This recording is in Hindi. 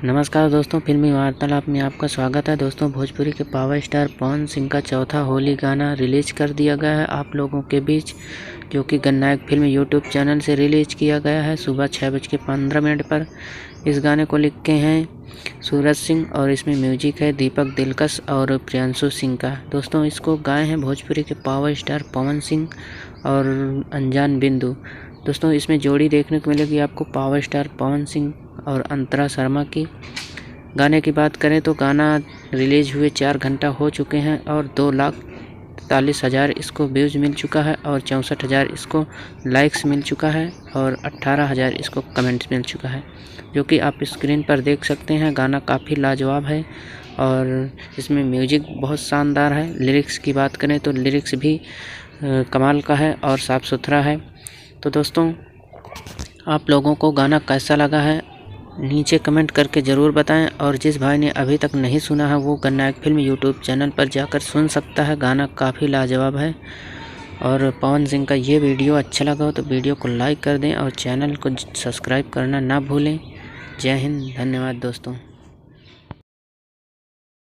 नमस्कार दोस्तों, फिल्मी वार्तालाप में आपका स्वागत है। दोस्तों, भोजपुरी के पावर स्टार पवन सिंह का चौथा होली गाना रिलीज कर दिया गया है आप लोगों के बीच, जो कि गन्नायक फिल्म यूट्यूब चैनल से रिलीज किया गया है सुबह 6:15 पर। इस गाने को लिखे हैं सूरज सिंह और इसमें म्यूजिक है दीपक दिलकश और प्रियांशु सिंह का। दोस्तों, इसको गाए हैं भोजपुरी के पावर स्टार पवन सिंह और अनजान बिंदु। दोस्तों, इसमें जोड़ी देखने को मिलेगी आपको पावर स्टार पवन सिंह और अंतरा शर्मा की। गाने की बात करें तो गाना रिलीज हुए 4 घंटा हो चुके हैं और 2,43,000 इसको व्यूज़ मिल चुका है और 64,000 इसको लाइक्स मिल चुका है और 18,000 इसको कमेंट्स मिल चुका है, जो कि आप स्क्रीन पर देख सकते हैं। गाना काफ़ी लाजवाब है और इसमें म्यूजिक बहुत शानदार है। लिरिक्स की बात करें तो लिरिक्स भी कमाल का है और साफ़ सुथरा है। तो दोस्तों, आप लोगों को गाना कैसा लगा है नीचे कमेंट करके ज़रूर बताएं, और जिस भाई ने अभी तक नहीं सुना है वो गन्नायक फिल्म यूट्यूब चैनल पर जाकर सुन सकता है। गाना काफ़ी लाजवाब है। और पवन सिंह का ये वीडियो अच्छा लगा हो तो वीडियो को लाइक कर दें और चैनल को सब्सक्राइब करना ना भूलें। जय हिंद, धन्यवाद दोस्तों।